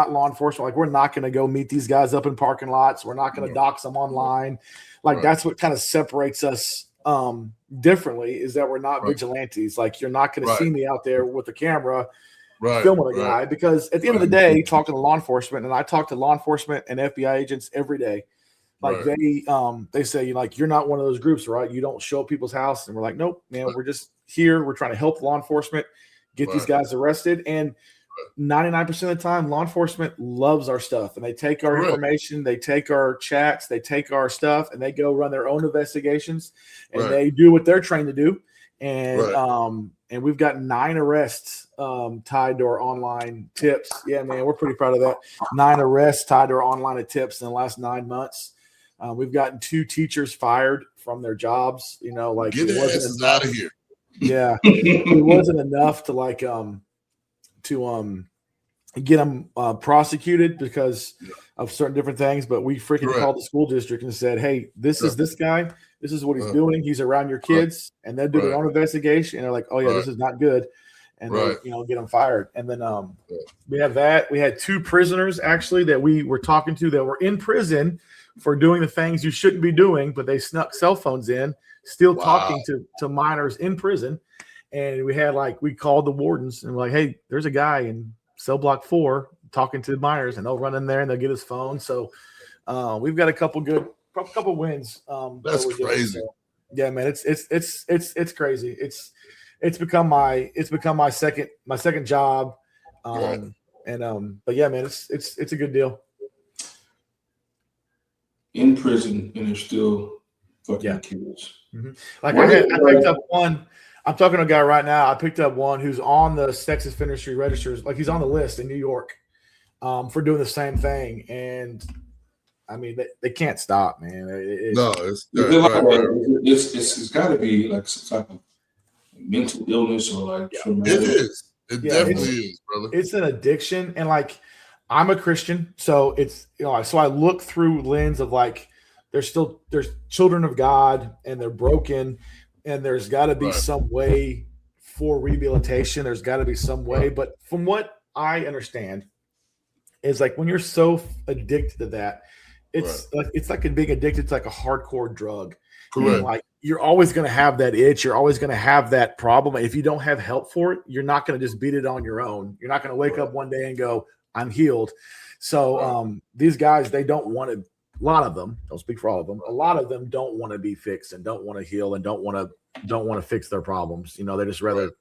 not law enforcement. Like, we're not going to go meet these guys up in parking lots. We're not going to dox them online. Like, that's what kind of separates us differently, is that we're not vigilantes. Like, you're not going to see me out there with a camera filming a guy, because at the end of the day, talking to law enforcement, and I talk to law enforcement and FBI agents every day. Like, they say, like, you're not one of those groups, right? You don't show up people's house. And we're like, nope, man, we're just here. We're trying to help law enforcement get these guys arrested. And 99% of the time, law enforcement loves our stuff, and they take our information, they take our chats, they take our stuff, and they go run their own investigations, and they do what they're trained to do. And we've got 9 arrests tied to our online tips. Yeah, man, we're pretty proud of that. 9 arrests tied to our online tips in the last 9 months. We've gotten 2 teachers fired from their jobs. You know, like, get their asses out of here. Yeah, it wasn't enough to like get them prosecuted because of certain different things, but we freaking called the school district and said, hey, this is this guy, this is what he's doing, he's around your kids, and they'll do their own investigation, and they're like, oh yeah, this is not good, and they, you know, get them fired. And then we have that. We had 2 prisoners actually that we were talking to that were in prison for doing the things you shouldn't be doing, but they snuck cell phones in, still talking to minors in prison. And we had, like, we called the wardens and we're like, hey, there's a guy in cell block 4 talking to minors, and they'll run in there and they'll get his phone. So we've got a couple wins. That's crazy. So, yeah, man, it's crazy. It's become my second job. But yeah, man, it's a good deal. In prison, and they're still fucking kids. Mm-hmm. Like, I picked up one. I'm talking to a guy right now. I picked up one who's on the sex offender registers. Like, he's on the list in New York for doing the same thing. And I mean, they can't stop, man. It's got to be like some type of mental illness or like traumatic. It is. It definitely is, brother. It's an addiction, and like, I'm a Christian, so it's, you know, so I look through lens of like, there's children of God, and they're broken, and there's got to be some way for rehabilitation. There's got to be some way, but from what I understand, is like, when you're so addicted to that, it's like being addicted to like a hardcore drug. And like, you're always going to have that itch. You're always going to have that problem. If you don't have help for it, you're not going to just beat it on your own. You're not going to wake up one day and go, I'm healed. So these guys, they don't want to, a lot of them, don't speak for all of them, a lot of them don't want to be fixed and don't want to heal and don't want to fix their problems. You know, they just rather